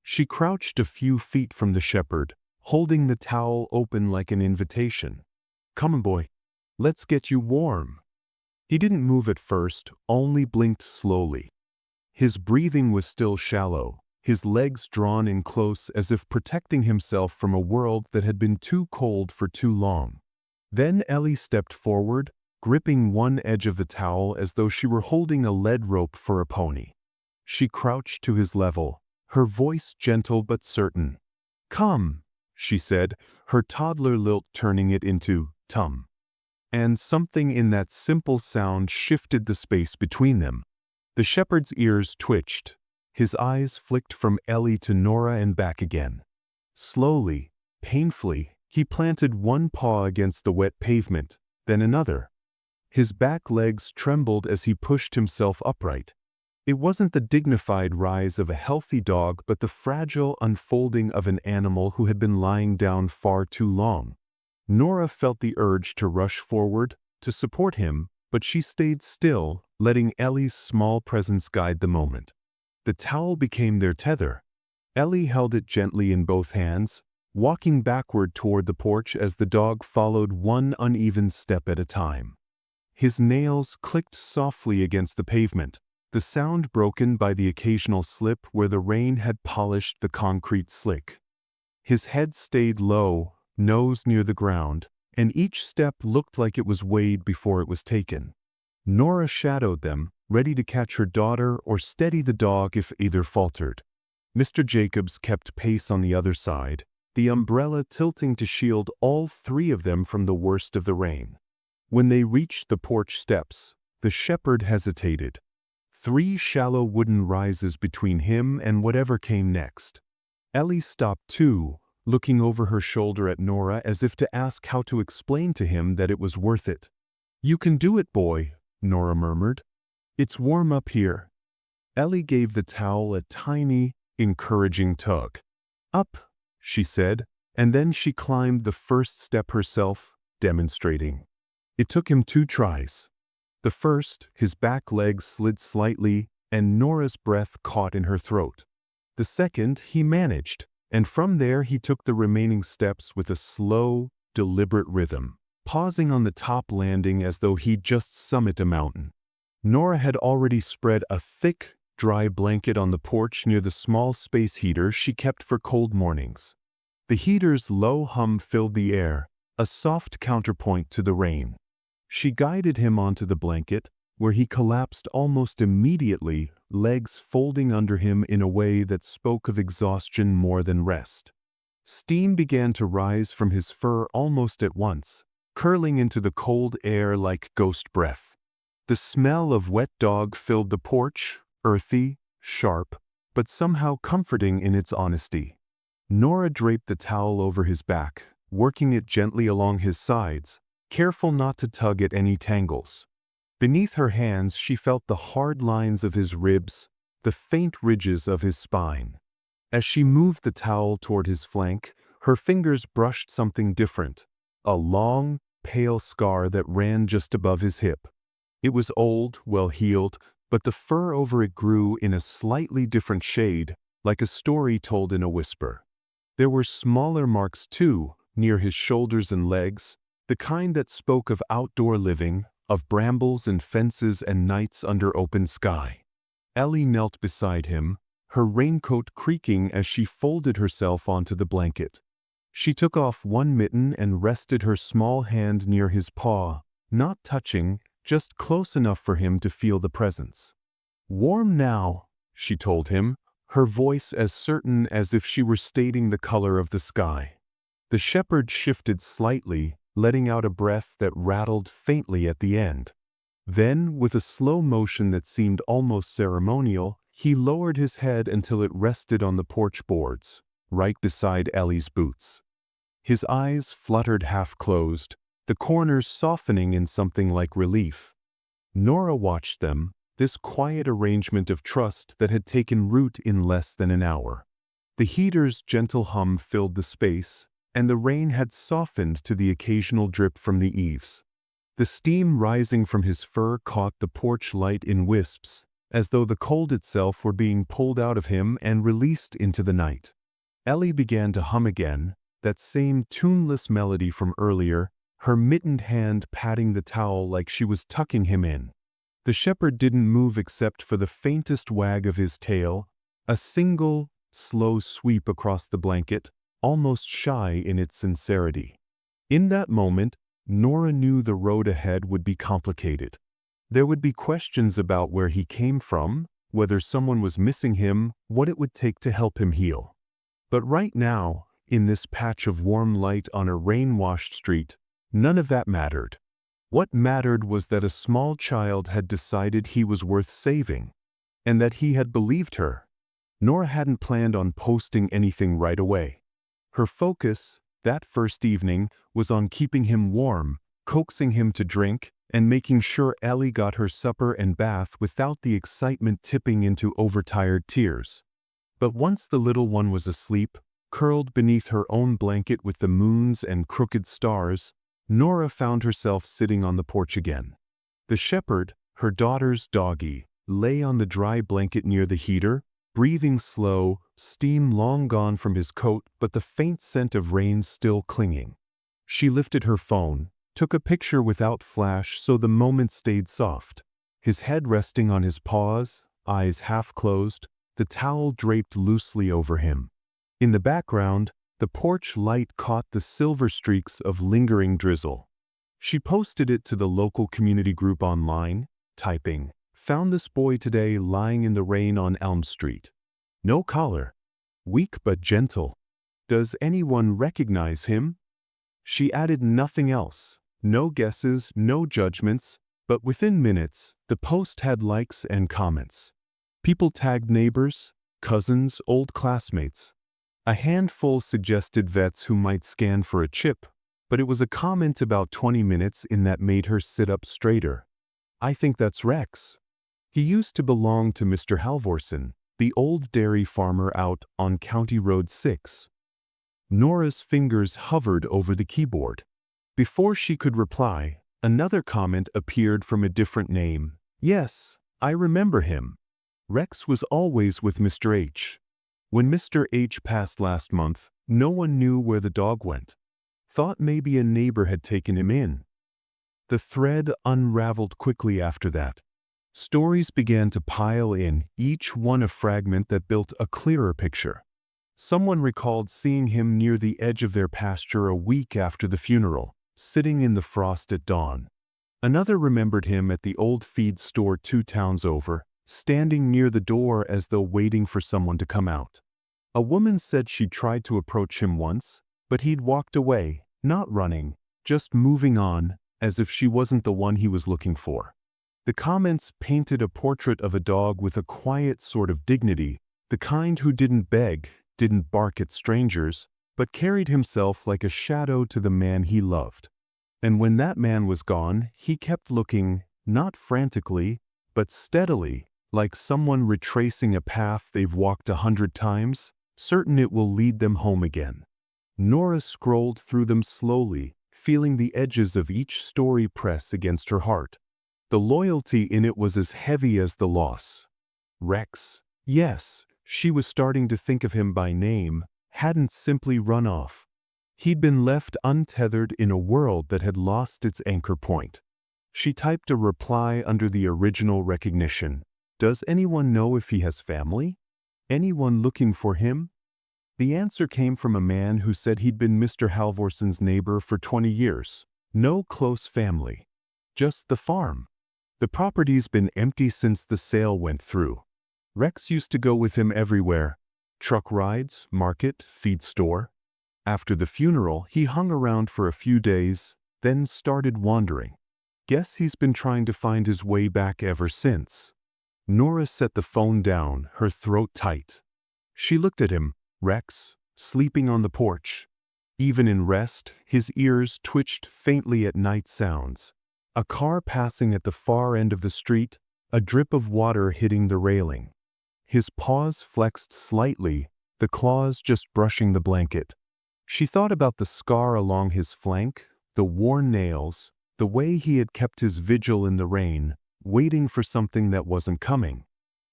She crouched a few feet from the shepherd, holding the towel open like an invitation. "Come on, boy. Let's get you warm." He didn't move at first, only blinked slowly. His breathing was still shallow, his legs drawn in close as if protecting himself from a world that had been too cold for too long. Then Ellie stepped forward, gripping one edge of the towel as though she were holding a lead rope for a pony. She crouched to his level, her voice gentle but certain. "Come," she said, her toddler lilt turning it into tum. And something in that simple sound shifted the space between them. The shepherd's ears twitched. His eyes flicked from Ellie to Nora and back again. Slowly, painfully, he planted one paw against the wet pavement, then another. His back legs trembled as he pushed himself upright. It wasn't the dignified rise of a healthy dog, but the fragile unfolding of an animal who had been lying down far too long. Nora felt the urge to rush forward, to support him, but she stayed still, letting Ellie's small presence guide the moment. The towel became their tether. Ellie held it gently in both hands, walking backward toward the porch as the dog followed one uneven step at a time. His nails clicked softly against the pavement, the sound broken by the occasional slip where the rain had polished the concrete slick. His head stayed low, nose near the ground, and each step looked like it was weighed before it was taken. Nora shadowed them, ready to catch her daughter or steady the dog if either faltered. Mr. Jacobs kept pace on the other side, the umbrella tilting to shield all three of them from the worst of the rain. When they reached the porch steps, the shepherd hesitated. 3 shallow wooden rises between him and whatever came next. Ellie stopped too, looking over her shoulder at Nora as if to ask how to explain to him that it was worth it. "You can do it, boy," Nora murmured. "It's warm up here." Ellie gave the towel a tiny, encouraging tug. "Up," she said, and then she climbed the first step herself, demonstrating. It took him 2 tries. The first, his back legs slid slightly, and Nora's breath caught in her throat. The second, he managed, and from there he took the remaining steps with a slow, deliberate rhythm, pausing on the top landing as though he'd just summit a mountain. Nora had already spread a thick, dry blanket on the porch near the small space heater she kept for cold mornings. The heater's low hum filled the air, a soft counterpoint to the rain. She guided him onto the blanket, where he collapsed almost immediately, legs folding under him in a way that spoke of exhaustion more than rest. Steam began to rise from his fur almost at once, curling into the cold air like ghost breath. The smell of wet dog filled the porch, earthy, sharp, but somehow comforting in its honesty. Nora draped the towel over his back, working it gently along his sides, careful not to tug at any tangles. Beneath her hands she felt the hard lines of his ribs, the faint ridges of his spine. As she moved the towel toward his flank, her fingers brushed something different, a long, pale scar that ran just above his hip. It was old, well-healed, but the fur over it grew in a slightly different shade, like a story told in a whisper. There were smaller marks too, near his shoulders and legs, the kind that spoke of outdoor living, of brambles and fences and nights under open sky. Ellie knelt beside him, her raincoat creaking as she folded herself onto the blanket. She took off one mitten and rested her small hand near his paw, not touching, just close enough for him to feel the presence. "Warm now," she told him, her voice as certain as if she were stating the color of the sky. The shepherd shifted slightly, letting out a breath that rattled faintly at the end. Then, with a slow motion that seemed almost ceremonial, he lowered his head until it rested on the porch boards, right beside Ellie's boots. His eyes fluttered half-closed, the corners softening in something like relief. Nora watched them, this quiet arrangement of trust that had taken root in less than an hour. The heater's gentle hum filled the space, and the rain had softened to the occasional drip from the eaves. The steam rising from his fur caught the porch light in wisps, as though the cold itself were being pulled out of him and released into the night. Ellie began to hum again, that same tuneless melody from earlier, her mittened hand patting the towel like she was tucking him in. The shepherd didn't move except for the faintest wag of his tail, a single, slow sweep across the blanket, almost shy in its sincerity. In that moment, Nora knew the road ahead would be complicated. There would be questions about where he came from, whether someone was missing him, what it would take to help him heal. But right now, in this patch of warm light on a rain-washed street, none of that mattered. What mattered was that a small child had decided he was worth saving, and that he had believed her. Nora hadn't planned on posting anything right away. Her focus, that first evening, was on keeping him warm, coaxing him to drink, and making sure Ellie got her supper and bath without the excitement tipping into overtired tears. But once the little one was asleep, curled beneath her own blanket with the moons and crooked stars, Nora found herself sitting on the porch again. The shepherd, her daughter's doggie, lay on the dry blanket near the heater, breathing slow, steam long gone from his coat but the faint scent of rain still clinging. She lifted her phone, took a picture without flash so the moment stayed soft. his head resting on his paws, eyes half closed, the towel draped loosely over him. In the background, the porch light caught the silver streaks of lingering drizzle. She posted it to the local community group online, typing, "Found this boy today lying in the rain on Elm Street. No collar. Weak but gentle. Does anyone recognize him?" She added nothing else. No guesses, no judgments, but within minutes, the post had likes and comments. People tagged neighbors, cousins, old classmates. A handful suggested vets who might scan for a chip, but it was a comment about 20 minutes in that made her sit up straighter. "I think that's Rex. He used to belong to Mr. Halvorson, the old dairy farmer out on County Road 6. Nora's fingers hovered over the keyboard. Before she could reply, another comment appeared from a different name. "Yes, I remember him. Rex was always with Mr. H. When Mr. H passed last month, no one knew where the dog went. Thought maybe a neighbor had taken him in." The thread unraveled quickly after that. Stories began to pile in, each one a fragment that built a clearer picture. Someone recalled seeing him near the edge of their pasture a week after the funeral, sitting in the frost at dawn. Another remembered him at the old feed store 2 towns over, standing near the door as though waiting for someone to come out. A woman said she tried to approach him once, but he'd walked away, not running, just moving on, as if she wasn't the one he was looking for. The comments painted a portrait of a dog with a quiet sort of dignity, the kind who didn't beg, didn't bark at strangers, but carried himself like a shadow to the man he loved. And when that man was gone, he kept looking, not frantically, but steadily, like someone retracing a path they've walked 100 times, certain it will lead them home again. Nora scrolled through them slowly, feeling the edges of each story press against her heart. The loyalty in it was as heavy as the loss. Rex. Yes, she was starting to think of him by name, hadn't simply run off. He'd been left untethered in a world that had lost its anchor point. She typed a reply under the original recognition. "Does anyone know if he has family? Anyone looking for him?" The answer came from a man who said he'd been Mr. Halvorson's neighbor for 20 years. No close family. Just the farm. The property's been empty since the sale went through. Rex used to go with him everywhere. Truck rides, market, feed store. After the funeral, he hung around for a few days, then started wandering. Guess he's been trying to find his way back ever since. Nora set the phone down, her throat tight. She looked at him, Rex, sleeping on the porch. Even in rest, his ears twitched faintly at night sounds. A car passing at the far end of the street, a drip of water hitting the railing. His paws flexed slightly, the claws just brushing the blanket. She thought about the scar along his flank, the worn nails, the way he had kept his vigil in the rain, waiting for something that wasn't coming.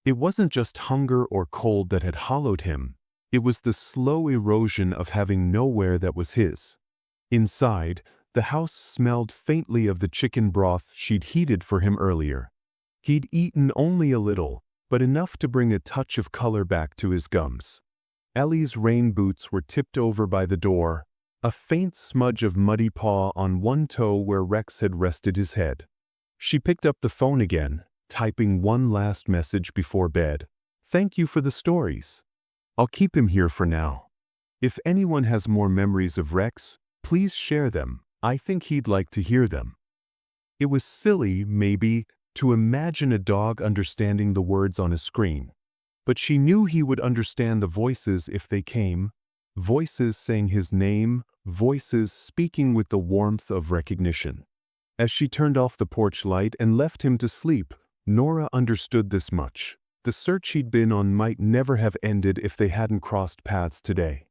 It wasn't just hunger or cold that had hollowed him. It was the slow erosion of having nowhere that was his. Inside, the house smelled faintly of the chicken broth she'd heated for him earlier. He'd eaten only a little, but enough to bring a touch of color back to his gums. Ellie's rain boots were tipped over by the door, a faint smudge of muddy paw on one toe where Rex had rested his head. She picked up the phone again, typing one last message before bed. "Thank you for the stories. I'll keep him here for now. If anyone has more memories of Rex, please share them. I think he'd like to hear them." It was silly, maybe, to imagine a dog understanding the words on a screen. But she knew he would understand the voices if they came. Voices saying his name, voices speaking with the warmth of recognition. As she turned off the porch light and left him to sleep, Nora understood this much. The search he'd been on might never have ended if they hadn't crossed paths today.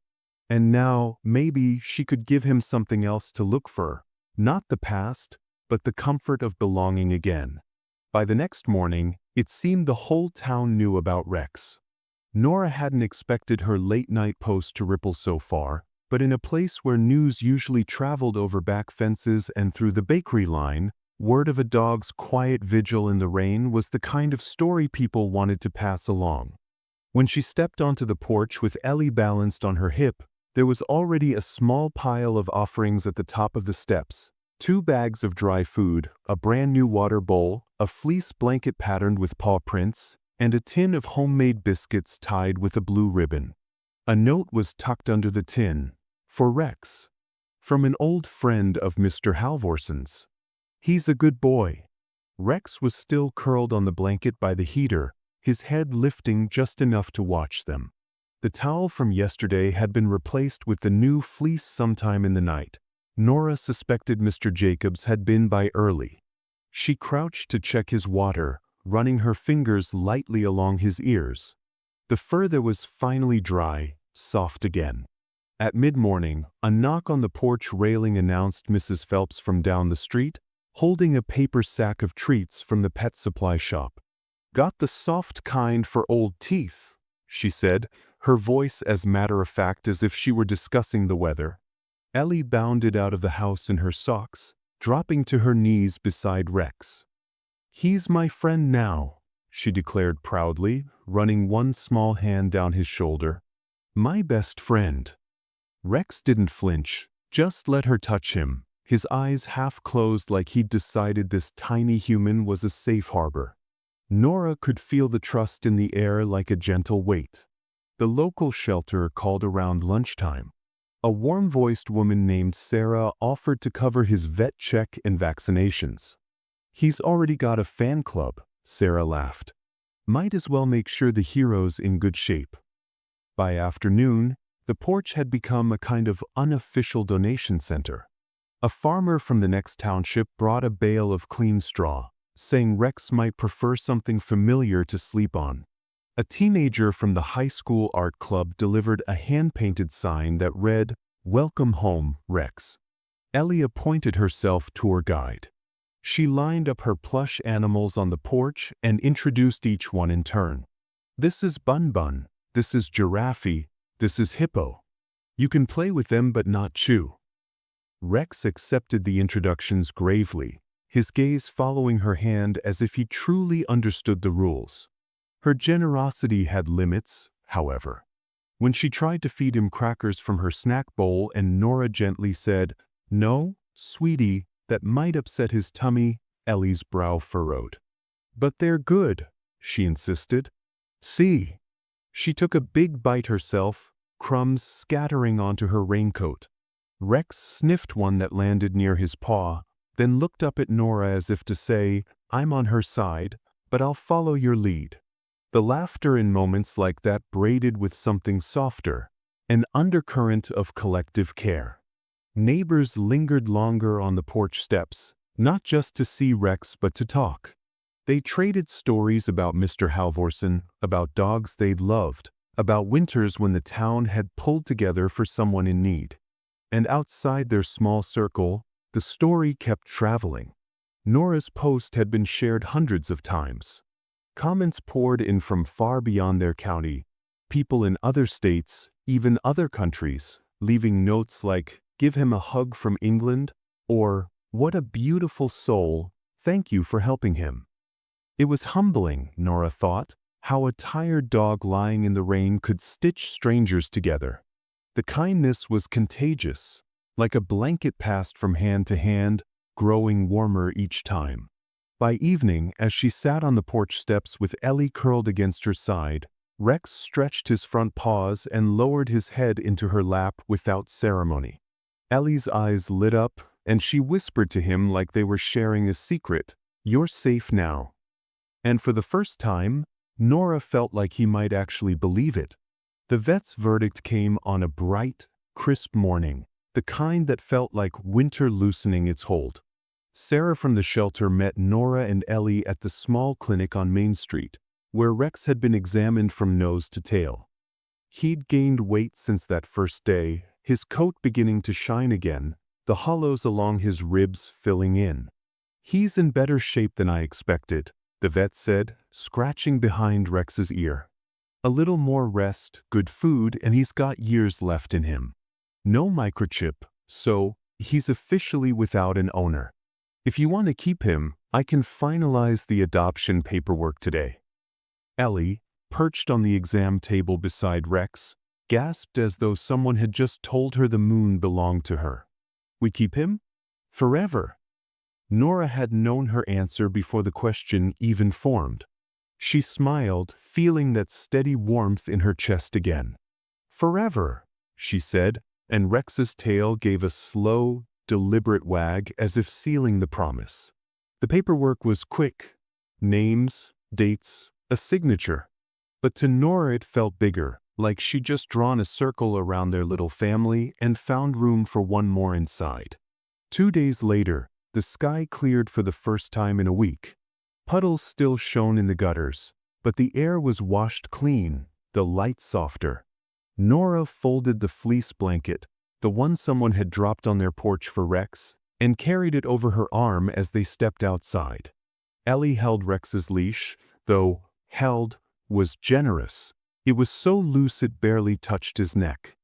And now, maybe, she could give him something else to look for. Not the past, but the comfort of belonging again. By the next morning, it seemed the whole town knew about Rex. Nora hadn't expected her late-night post to ripple so far, but in a place where news usually traveled over back fences and through the bakery line, Word of a dog's quiet vigil in the rain was the kind of story people wanted to pass along. When she stepped onto the porch with Ellie balanced on her hip, there was already a small pile of offerings at the top of the steps. 2 bags of dry food, a brand new water bowl, a fleece blanket patterned with paw prints, and a tin of homemade biscuits tied with a blue ribbon. A note was tucked under the tin, for Rex, from an old friend of Mr. Halvorson's. He's a good boy. Rex was still curled on the blanket by the heater, his head lifting just enough to watch them. The towel from yesterday had been replaced with the new fleece sometime in the night. Nora suspected Mr. Jacobs had been by early. She crouched to check his water, running her fingers lightly along his ears. The fur there was finally dry, soft again. At mid-morning, a knock on the porch railing announced Mrs. Phelps from down the street, holding a paper sack of treats from the pet supply shop. "Got the soft kind for old teeth," she said, her voice as matter-of-fact as if she were discussing the weather. Ellie bounded out of the house in her socks, dropping to her knees beside Rex. "He's my friend now," she declared proudly, running one small hand down his shoulder. "My best friend." Rex didn't flinch, just let her touch him, his eyes half closed like he'd decided this tiny human was a safe harbor. Nora could feel the trust in the air like a gentle weight. The local shelter called around lunchtime. A warm-voiced woman named Sarah offered to cover his vet check and vaccinations. "He's already got a fan club," Sarah laughed. "Might as well make sure the hero's in good shape." By afternoon, the porch had become a kind of unofficial donation center. A farmer from the next township brought a bale of clean straw, saying Rex might prefer something familiar to sleep on. A teenager from the high school art club delivered a hand-painted sign that read, "Welcome home, Rex." Ellie appointed herself tour guide. She lined up her plush animals on the porch and introduced each one in turn. "This is Bun Bun, this is Giraffe, this is Hippo. You can play with them but not chew." Rex accepted the introductions gravely, his gaze following her hand as if he truly understood the rules. Her generosity had limits, however. When she tried to feed him crackers from her snack bowl and Nora gently said, "No, sweetie, that might upset his tummy," Ellie's brow furrowed. "But they're good," she insisted. "See." She took a big bite herself, crumbs scattering onto her raincoat. Rex sniffed one that landed near his paw, then looked up at Nora as if to say, "I'm on her side, but I'll follow your lead." The laughter in moments like that braided with something softer, an undercurrent of collective care. Neighbors lingered longer on the porch steps, not just to see Rex but to talk. They traded stories about Mr. Halvorson, about dogs they'd loved, about winters when the town had pulled together for someone in need. And outside their small circle, the story kept traveling. Nora's post had been shared hundreds of times. Comments poured in from far beyond their county, people in other states, even other countries, leaving notes like, "Give him a hug from England," or "What a beautiful soul, thank you for helping him." It was humbling, Nora thought, how a tired dog lying in the rain could stitch strangers together. The kindness was contagious, like a blanket passed from hand to hand, growing warmer each time. By evening, as she sat on the porch steps with Ellie curled against her side, Rex stretched his front paws and lowered his head into her lap without ceremony. Ellie's eyes lit up, and she whispered to him like they were sharing a secret, "You're safe now." And for the first time, Nora felt like he might actually believe it. The vet's verdict came on a bright, crisp morning, the kind that felt like winter loosening its hold. Sarah from the shelter met Nora and Ellie at the small clinic on Main Street, where Rex had been examined from nose to tail. He'd gained weight since that first day, his coat beginning to shine again, the hollows along his ribs filling in. "He's in better shape than I expected," the vet said, scratching behind Rex's ear. "A little more rest, good food, and he's got years left in him. No microchip, so he's officially without an owner." If you want to keep him, I can finalize the adoption paperwork today. Ellie, perched on the exam table beside Rex, gasped as though someone had just told her the moon belonged to her. We keep him? Forever. Nora had known her answer before the question even formed. She smiled, feeling that steady warmth in her chest again. Forever, she said, and Rex's tail gave a slow, deliberate wag as if sealing the promise. The paperwork was quick. Names, dates, a signature. But to Nora it felt bigger, like she'd just drawn a circle around their little family and found room for one more inside. 2 days later, the sky cleared for the first time in a week. Puddles still shone in the gutters, but the air was washed clean, the light softer. Nora folded the fleece blanket, the one someone had dropped on their porch for Rex, and carried it over her arm as they stepped outside. Ellie held Rex's leash, though held was generous. It was so loose it barely touched his neck.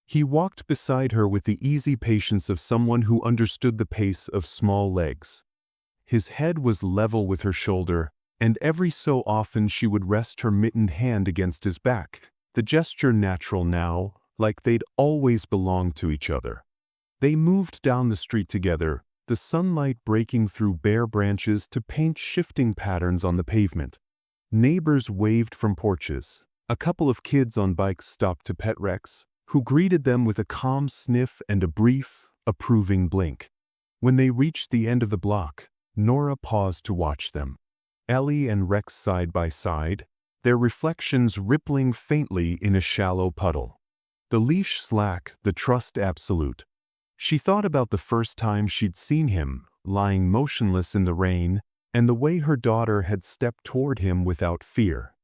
He walked beside her with the easy patience of someone who understood the pace of small legs. His head was level with her shoulder, and every so often she would rest her mittened hand against his back, the gesture natural now, like they'd always belonged to each other. They moved down the street together, the sunlight breaking through bare branches to paint shifting patterns on the pavement. Neighbors waved from porches. A couple of kids on bikes stopped to pet Rex, who greeted them with a calm sniff and a brief, approving blink. When they reached the end of the block, Nora paused to watch them. Ellie and Rex side by side, their reflections rippling faintly in a shallow puddle. The leash slack, the trust absolute. She thought about the first time she'd seen him, lying motionless in the rain, and the way her daughter had stepped toward him without fear.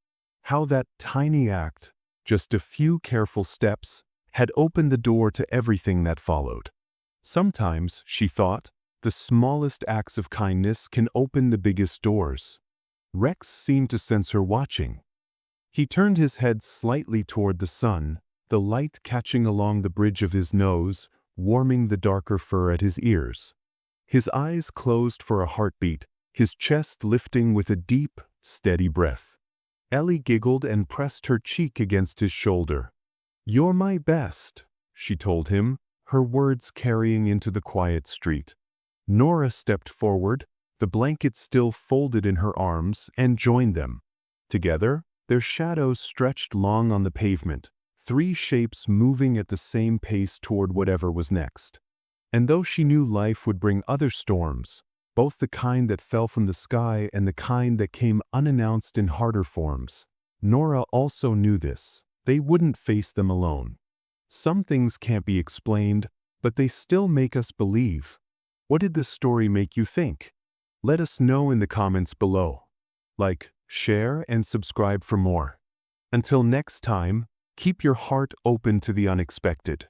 How that tiny act, just a few careful steps, had opened the door to everything that followed. Sometimes, she thought, the smallest acts of kindness can open the biggest doors. Rex seemed to sense her watching. He turned his head slightly toward the sun, the light catching along the bridge of his nose, warming the darker fur at his ears. His eyes closed for a heartbeat, his chest lifting with a deep, steady breath. Ellie giggled and pressed her cheek against his shoulder. "You're my best," she told him, her words carrying into the quiet street. Nora stepped forward, the blanket still folded in her arms, and joined them. Together, their shadows stretched long on the pavement, 3 shapes moving at the same pace toward whatever was next. And though she knew life would bring other storms, both the kind that fell from the sky and the kind that came unannounced in harder forms, Nora also knew this. They wouldn't face them alone. Some things can't be explained, but they still make us believe. What did this story make you think? Let us know in the comments below. Like, share, and subscribe for more. Until next time, keep your heart open to the unexpected.